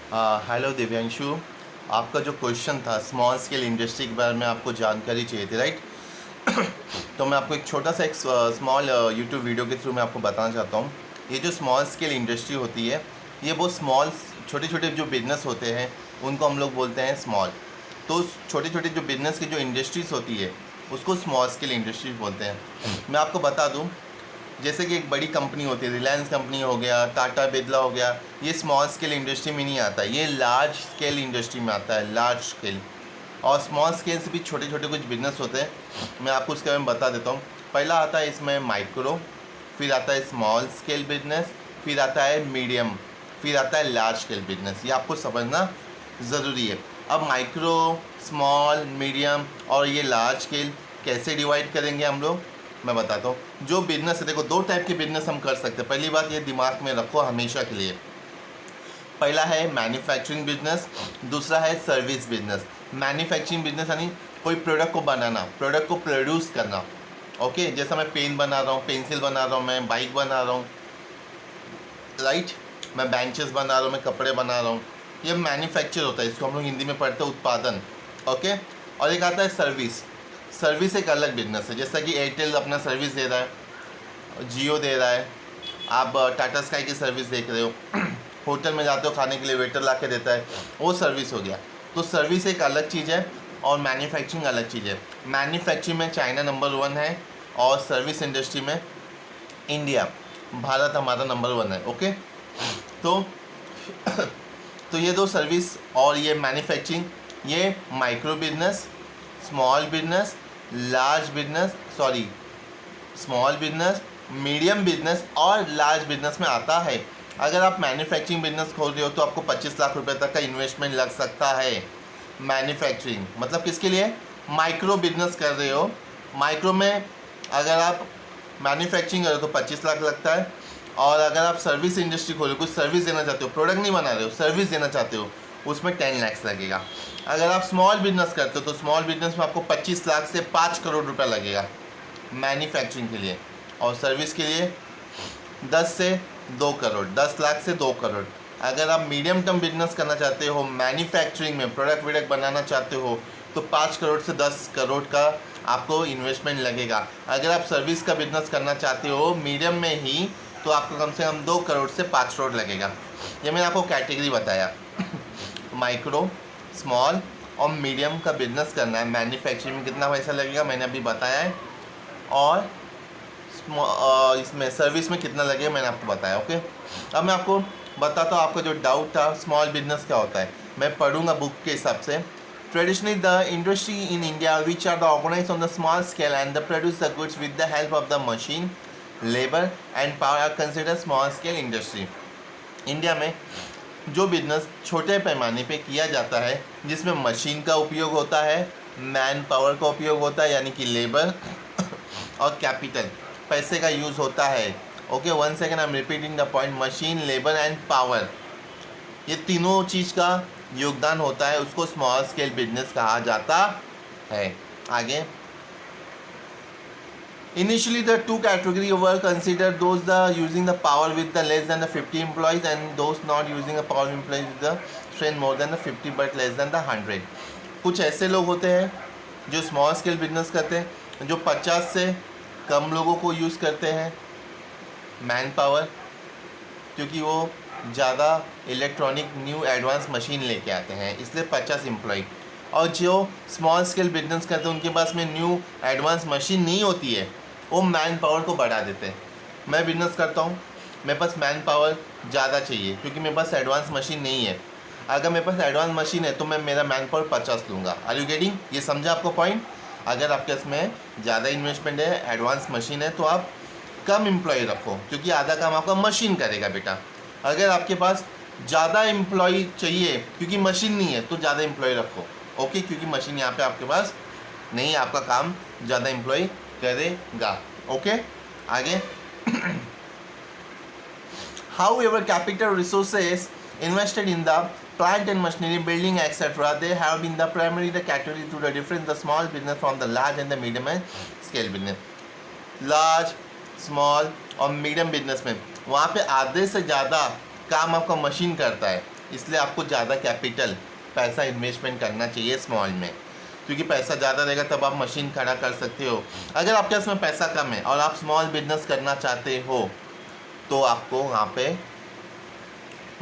Hello Divyanshu, आपका जो question था स्मॉल स्केल इंडस्ट्री के बारे में आपको जानकारी चाहिए थी, राइट? तो मैं आपको एक छोटा सा एक स्मॉल यूट्यूब वीडियो के थ्रू मैं आपको बताना चाहता हूँ। ये जो स्मॉल स्केल इंडस्ट्री होती है, ये वो स्मॉल छोटे छोटे जो बिजनेस होते हैं उनको हम लोग बोलते हैं स्मॉल। तो छोटे छोटे जो बिजनेस की जो इंडस्ट्रीज़ होती है उसको स्मॉल स्केल इंडस्ट्रीज बोलते हैं। मैं आपको बता दूँ, जैसे कि एक बड़ी कंपनी होती है, रिलायंस कंपनी हो गया, टाटा बिरला हो गया, ये स्मॉल स्केल इंडस्ट्री में नहीं आता, ये लार्ज स्केल इंडस्ट्री में आता है, लार्ज स्केल। और स्मॉल स्केल से भी छोटे छोटे कुछ बिजनेस होते हैं, मैं आपको उसके बारे में बता देता हूँ। पहला आता है इसमें माइक्रो, फिर आता है स्मॉल स्केल बिजनेस, फिर आता है मीडियम, फिर आता है लार्ज स्केल बिजनेस। ये आपको समझना ज़रूरी है। अब माइक्रो, स्मॉल, मीडियम और ये लार्ज स्केल कैसे डिवाइड करेंगे हम लोग, मैं बताता हूँ। जो बिजनेस है, देखो दो टाइप के बिजनेस हम कर सकते हैं। पहली बात ये दिमाग में रखो हमेशा के लिए, पहला है मैन्युफैक्चरिंग बिजनेस, दूसरा है सर्विस बिजनेस। मैन्युफैक्चरिंग बिजनेस यानी कोई प्रोडक्ट को बनाना, प्रोडक्ट को प्रोड्यूस करना। ओके, जैसा मैं पेन बना रहा हूँ, पेंसिल बना रहा हूँ, मैं बाइक बना रहा हूँ, राइट, मैं बेंचेस बना रहा हूँ, मैं कपड़े बना रहा हूँ, ये मैन्युफैक्चर होता है, इसको हम लोग हिंदी में पढ़ते हैं उत्पादन। ओके, और एक आता है सर्विस। सर्विस एक अलग बिजनेस है, जैसा कि एयरटेल अपना सर्विस दे रहा है, जियो दे रहा है, आप टाटा स्काई की सर्विस देख रहे हो, होटल में जाते हो खाने के लिए वेटर ला के देता है, वो सर्विस हो गया। तो सर्विस एक अलग चीज़ है और मैन्युफैक्चरिंग अलग चीज़ है। मैन्युफैक्चरिंग में चाइना नंबर 1 है और सर्विस इंडस्ट्री में इंडिया, भारत हमारा नंबर 1 है। ओके, तो तो ये दो सर्विस और ये मैन्युफैक्चरिंग, ये micro business, small business, large business, sorry small business, medium business और लार्ज बिजनेस में आता है। अगर आप मैन्युफैक्चरिंग बिजनेस खोल रहे हो तो आपको 25 लाख रुपए तक का इन्वेस्टमेंट लग सकता है। मैन्युफैक्चरिंग मतलब किसके लिए? माइक्रो बिजनेस कर रहे हो, माइक्रो में अगर आप मैन्युफैक्चरिंग कर रहे हो तो 25 लाख लगता है। और अगर आप सर्विस इंडस्ट्री खोलो, कुछ सर्विस देना चाहते हो, प्रोडक्ट नहीं बना रहे हो, सर्विस देना चाहते हो, उसमें 10 लाख लगेगा। अगर आप स्मॉल बिजनेस करते हो तो स्मॉल बिजनेस में आपको 25 लाख से 5 करोड़ रुपया लगेगा मैन्युफैक्चरिंग के लिए। और सर्विस के लिए 10 से 2 करोड़, 10 लाख से 2 करोड़। अगर आप मीडियम टर्म बिजनेस करना चाहते हो, मैन्युफैक्चरिंग में प्रोडक्ट वोडक्ट बनाना चाहते हो, तो 5 करोड़ से 10 करोड़ का आपको इन्वेस्टमेंट लगेगा। अगर आप सर्विस का बिजनेस करना चाहते हो मीडियम में ही, तो आपको कम से कम 2 करोड़ से 5 करोड़ लगेगा। ये मैंने आपको कैटेगरी बताया। माइक्रो, स्मॉल और मीडियम का बिजनेस करना है, मैन्युफैक्चरिंग में कितना पैसा लगेगा मैंने अभी बताया है, और इसमें सर्विस में कितना लगेगा मैंने आपको बताया। ओके, अब मैं आपको बताता हूँ, आपका जो डाउट था स्मॉल बिजनेस क्या होता है, मैं पढ़ूंगा बुक के हिसाब से। Traditionally the industry in India which are the organise on the small scale and the produce the goods with the help of the machine, labour and power are consider small scale industry. India में जो business छोटे पैमाने पे किया जाता है, जिसमें machine का उपयोग होता है, मैन पावर का उपयोग होता है यानी कि लेबर और कैपिटल, पैसे का यूज़ होता है। Okay, 1 second, I am repeating the point, machine, labour and power, ये तीनों चीज़ का योगदान होता है, उसको स्मॉल स्केल बिजनेस कहा जाता है। आगे, initially the two category were considered those the using the power with the less than the 50 employees and those not using the power employees with the strength more than the 50 but less than the 100। कुछ ऐसे लोग होते हैं जो small scale business करते हैं, जो 50 से कम लोगों को यूज़ करते हैं मैन पावर, क्योंकि वो ज़्यादा इलेक्ट्रॉनिक न्यू एडवांस मशीन लेके आते हैं, इसलिए 50 एम्प्लॉय। और जो स्मॉल स्केल बिजनेस करते हैं उनके पास में न्यू एडवांस मशीन नहीं होती है, वो मैन पावर को बढ़ा देते हैं। मैं बिजनेस करता हूँ, मेरे पास मैन पावर ज़्यादा चाहिए क्योंकि मेरे पास एडवांस मशीन नहीं है। अगर मेरे पास एडवांस मशीन है तो मैं मेरा मैन पावर 50 लूँगा। Are you getting? ये समझा आपको पॉइंट? अगर आपके इसमें ज़्यादा इन्वेस्टमेंट है, एडवांस मशीन है, तो आप कम एम्प्लॉय रखो क्योंकि आधा काम आपका मशीन करेगा बेटा। अगर आपके पास ज़्यादा एम्प्लॉय चाहिए क्योंकि मशीन नहीं है, तो ज़्यादा एम्प्लॉय रखो। ओके, क्योंकि मशीन यहाँ पे आपके पास नहीं है, आपका काम ज़्यादा एम्प्लॉय करेगा। ओके, आगे। However, capital resources invested in the plant and machinery, building, etc., they have been the primary the category to the difference the small business from the large and the medium and scale business। Large, small और medium business में वहाँ पे आधे से ज़्यादा काम आपका machine करता है, इसलिए आपको ज़्यादा कैपिटल पैसा इन्वेस्टमेंट करना चाहिए स्मॉल में, क्योंकि पैसा ज़्यादा रहेगा तब आप मशीन खड़ा कर सकते हो। अगर आपके पास में पैसा कम है और आप स्मॉल बिजनेस करना चाहते हो तो आपको वहाँ पे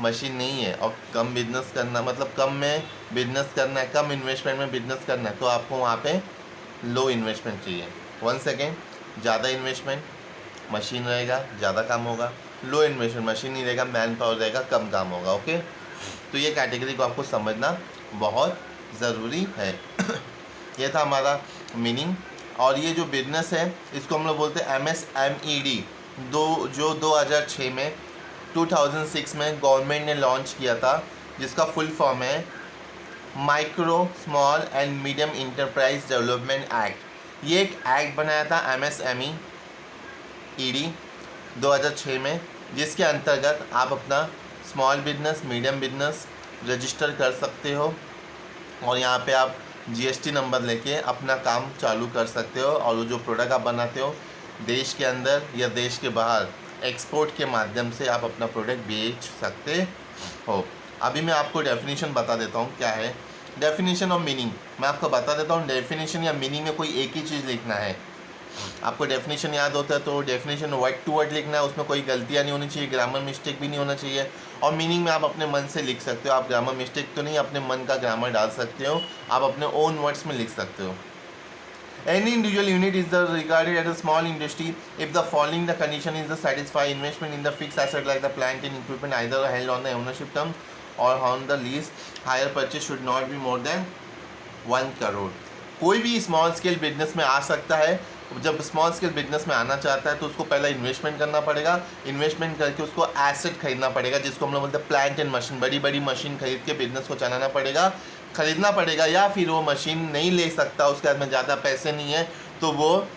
मशीन नहीं है और कम बिजनेस करना, मतलब कम में बिजनेस करना है, कम इन्वेस्टमेंट में बिजनेस करना है, तो आपको वहाँ पे लो इन्वेस्टमेंट चाहिए। 1 सेकेंड, ज़्यादा इन्वेस्टमेंट मशीन रहेगा ज़्यादा काम होगा, लो इन्वेस्टमेंट मशीन नहीं रहेगा, मैन पावर रहेगा कम काम होगा। ओके, तो ये कैटेगरी को आपको समझना बहुत ज़रूरी है। ये था हमारा मीनिंग। और ये जो बिजनेस है इसको हम लोग बोलते हैं MSMED, जो 2006 में 2006 में गवर्नमेंट ने लॉन्च किया था, जिसका फुल फॉर्म है micro small and medium enterprise development act. ये एक एक्ट बनाया था MSMED 2006 में, जिसके अंतर्गत आप अपना small business medium business register कर सकते हो और यहाँ पे आप GST नंबर लेके अपना काम चालू कर सकते हो और वो जो प्रोडक्ट आप बनाते हो देश के अंदर या देश के बाहर एक्सपोर्ट के माध्यम से आप अपना प्रोडक्ट बेच सकते हो। अभी मैं आपको डेफिनेशन बता देता हूँ क्या है डेफिनेशन और मीनिंग। मैं आपको बता देता हूँ डेफिनेशन या मीनिंग में कोई एक ही चीज़ लिखना है। आपको डेफिनेशन याद होता है तो डेफिनेशन वर्ड टू वर्ड लिखना है, उसमें कोई गलतियाँ नहीं होनी चाहिए, ग्रामर मिस्टेक भी नहीं होना चाहिए। और मीनिंग में आप अपने मन से लिख सकते हो, आप ग्रामर मिस्टेक तो नहीं, अपने मन का ग्रामर डाल सकते हो, आप अपने ओन वर्ड्स में लिख सकते हो। Any individual unit is regarded as a small industry if the following the condition is the satisfy investment in the fixed asset like the plant and equipment either held on the ownership term or on the lease. Hire purchase should not be more than 1 crore. कोई भी small scale business में आ सकता है। जब small scale business में आना चाहता है तो उसको पहला इन्वेस्टमेंट करना पड़ेगा, इन्वेस्टमेंट करके उसको एसेट खरीदना पड़ेगा, जिसको हम लोग बोलते हैं प्लांट एंड मशीन। बड़ी बड़ी मशीन खरीद के बिजनेस को चलाना पड़ेगा, खरीदना पड़ेगा। या फिर वो मशीन नहीं ले सकता, उसके हाथ में ज़्यादा पैसे नहीं है, तो वो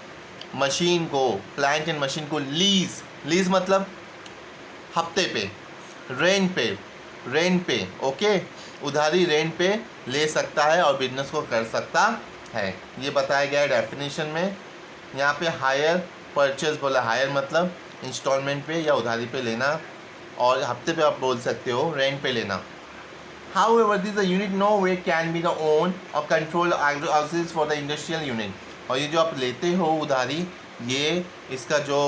मशीन को प्लांट एंड मशीन को लीज मतलब हफ्ते पे, रेंट पे ओके, उधारी रेंट पे ले सकता है और बिजनेस को कर सकता है। ये बताया गया है डेफिनेशन में। यहाँ पे हायर परचेज बोला, हायर मतलब इंस्टॉलमेंट पे या उधारी पे लेना, और हफ्ते पे आप बोल सकते हो रेंट पे लेना। However, this unit no way can be the own or control access for the industrial unit। और ये जो आप लेते हो उधारी, ये इसका जो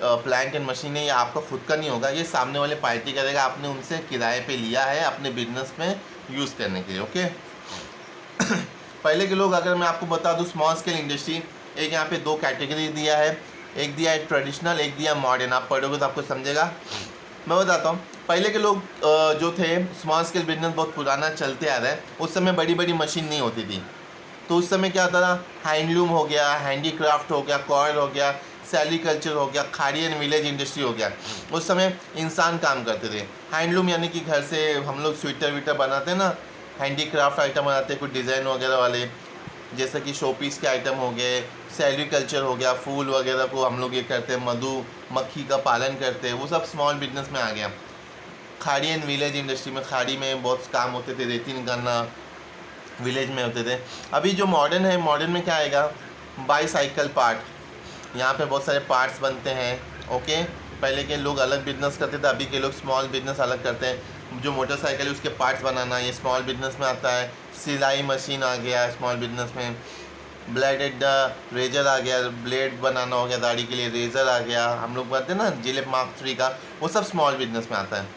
प्लांट एंड मशीन है ये आपका खुद का नहीं होगा, ये सामने वाले पार्टी करेगा। आपने उनसे किराए पे लिया है अपने बिजनेस में यूज़ करने के लिए। ओके पहले के लोग, अगर मैं आपको बता दूँ स्मॉल स्केल इंडस्ट्री, एक यहाँ पे 2 कैटेगरी दिया है, एक दिया है ट्रेडिशनल, एक दिया मॉडर्न। आप पढ़ोगे तो आपको समझेगा। मैं बताता हूँ, पहले के लोग जो थे, स्मॉल स्केल बिजनेस बहुत पुराना चलते आ रहा है, उस समय बड़ी बड़ी मशीन नहीं होती थी। तो उस समय क्या होता था, हैंडलूम हो गया, हैंडीक्राफ्ट हो गया, कॉयल हो गया, सेरिकल्चर हो गया, खाड़ी एंड विलेज इंडस्ट्री हो गया। उस समय इंसान काम करते थे। हैंडलूम यानी कि घर से हम लोग स्वेटर वीटर बनाते हैं ना, हैंडीक्राफ्ट आइटम बनाते हैं कुछ डिज़ाइन वगैरह वाले, जैसे कि शोपीस के आइटम हो गए। सेरिकल्चर हो गया, फूल वगैरह को हम लोग ये करते हैं, मधुमक्खी का पालन करते हैं, वो सब स्मॉल बिजनेस में आ गया। खाड़ी एंड विलेज इंडस्ट्री में, खाड़ी में बहुत काम होते थे, रेती निकालना, विलेज में होते थे। अभी जो मॉडर्न है, मॉडर्न में क्या आएगा, बाईसाइकिल पार्ट, यहाँ पे बहुत सारे पार्ट्स बनते हैं। ओके, पहले के लोग अलग बिजनेस करते थे, अभी के लोग स्मॉल बिजनेस अलग करते हैं। जो मोटरसाइकिल है उसके पार्ट्स बनाना, ये स्मॉल बिजनेस में आता है। सिलाई मशीन आ गया स्मॉल बिजनेस में। ब्लेडेड रेजर आ गया, ब्लेड बनाना हो गया दाढ़ी के लिए, रेजर आ गया, हम लोग बोलते हैं ना जिलेट मार्क 3 का, वो सब स्मॉल बिजनेस में आता है।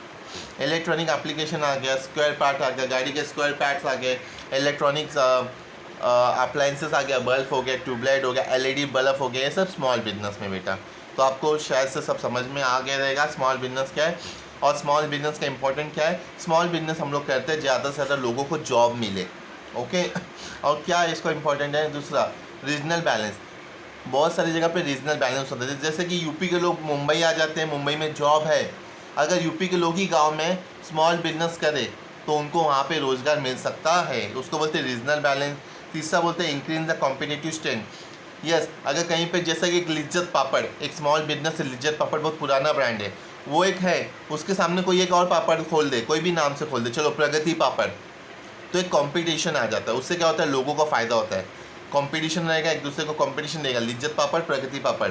इलेक्ट्रॉनिक एप्लीकेशन आ गया, स्क्वायर पार्ट आ गया, गाड़ी के स्क्वायर पार्ट्स आ गए, इलेक्ट्रॉनिक्स अप्लाइंसेस आ गया, बल्ब हो गया, ट्यूबलाइट हो गया, LED बल्ब हो गया, ये सब स्मॉल बिजनेस में बेटा। तो आपको शायद से सब समझ में आ गया रहेगा स्मॉल बिजनेस क्या है और स्मॉल बिजनेस का इंपॉर्टेंट क्या है। स्मॉल बिजनेस हम लोग करते हैं ज़्यादा से ज़्यादा लोगों को जॉब मिले। ओके, और क्या इसको इम्पोर्टेंट है, दूसरा रीजनल बैलेंस। बहुत सारी जगह पे रीजनल बैलेंस होता है, जैसे कि यूपी के लोग मुंबई आ जाते हैं, मुंबई में जॉब है, अगर यूपी के लोग ही गांव में स्मॉल बिजनेस करें तो उनको वहाँ पे रोज़गार मिल सकता है, उसको बोलते हैं रीजनल बैलेंस। तीसरा बोलते हैं increase the competitive strength. Yes, अगर कहीं पे जैसा कि एक लिज्जत पापड़, एक स्मॉल बिजनेस है, लिज्जत पापड़ बहुत पुराना ब्रांड है, वो एक है, उसके सामने कोई एक और पापड़ खोल दे, कोई भी नाम से खोल दे, चलो प्रगति पापड़, तो एक कंपटीशन आ जाता है। उससे क्या होता है, लोगों को फ़ायदा होता है, कंपटीशन रहेगा, एक दूसरे को कंपटीशन देगा, लिज्जत पापड़ प्रगति पापड़।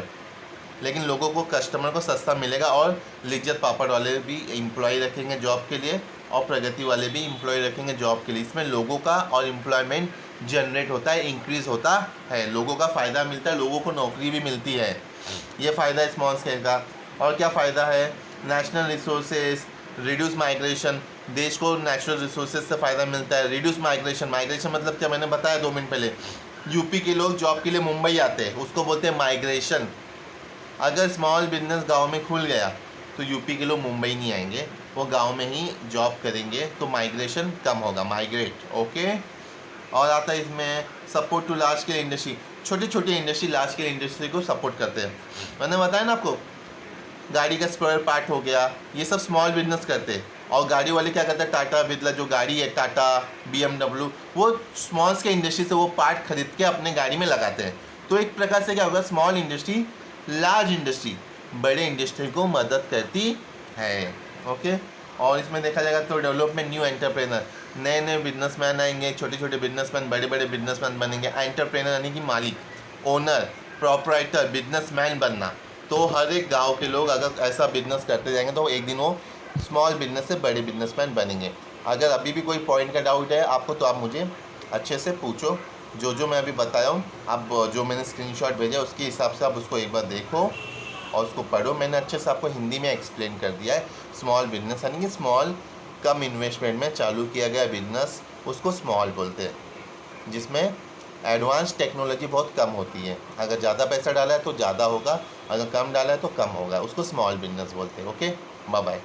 लेकिन लोगों को, कस्टमर को सस्ता मिलेगा और लिज्जत पापड़ वाले भी एम्प्लॉय रखेंगे जॉब के लिए और प्रगति वाले भी एम्प्लॉय रखेंगे जॉब के लिए। इसमें लोगों का और एम्प्लॉयमेंट जनरेट होता है, इंक्रीज़ होता है, लोगों का फ़ायदा मिलता है, लोगों को नौकरी भी मिलती है। ये फ़ायदा है स्मॉल स्केल का। और क्या फ़ायदा है? नेशनल रिसोर्सेज, रिड्यूस माइग्रेशन, देश को नेचुरल रिसोर्सेज से फ़ायदा मिलता है। रिड्यूस माइग्रेशन, माइग्रेशन मतलब क्या, मैंने बताया 2 मिनट पहले, यूपी के लोग जॉब के लिए मुंबई आते हैं, उसको बोलते हैं माइग्रेशन। अगर स्मॉल बिजनेस गांव में खुल गया तो यूपी के लोग मुंबई नहीं आएंगे, वो गांव में ही जॉब करेंगे, तो माइग्रेशन कम होगा, माइग्रेट। ओके। और आता है इसमें support to large scale industry, छोटी छोटी इंडस्ट्री लार्ज स्केल इंडस्ट्री को सपोर्ट करते हैं। मैंने बताया ना आपको, गाड़ी का स्पेयर पार्ट हो गया, ये सब स्मॉल बिजनेस करते हैं। और गाड़ी वाले क्या करते हैं, टाटा बिरला जो गाड़ी है, टाटा BMW, वो स्मॉल स्केल इंडस्ट्री से वो पार्ट खरीद के अपने गाड़ी में लगाते हैं। तो एक प्रकार से क्या होगा, स्मॉल इंडस्ट्री लार्ज इंडस्ट्री, बड़े इंडस्ट्री को मदद करती है। ओके। और इसमें देखा जाएगा तो डेवलपमेंट न्यू एंटरप्रेनर, नए नए बिजनेसमैन आएंगे, छोटे छोटे बिजनेसमैन बड़े बड़े बिजनेसमैन बनेंगे। एंटरप्रेनर यानी कि मालिक, ओनर, प्रोप्राइटर, बिजनेसमैन बनना। तो हर एक गांव के लोग अगर ऐसा बिजनेस करते जाएंगे तो एक दिन वो स्मॉल बिजनेस से बड़े बिजनेसमैन बनेंगे। अगर अभी भी कोई पॉइंट का डाउट है आपको तो आप मुझे अच्छे से पूछो। जो मैं अभी बताया हूँ, आप जो मैंने स्क्रीनशॉट भेजा उसके हिसाब से आप उसको एक बार देखो और उसको पढ़ो। मैंने अच्छे से आपको हिंदी में एक्सप्लेन कर दिया है। स्मॉल बिजनेस यानी कि स्मॉल कम इन्वेस्टमेंट में चालू किया गया बिजनेस, उसको स्मॉल बोलते हैं, जिसमें एडवांस टेक्नोलॉजी बहुत कम होती है। अगर ज़्यादा पैसा डाला है तो ज़्यादा होगा, अगर कम डाला है तो कम होगा, उसको स्मॉल बिजनेस बोलते हैं। Okay, bye bye.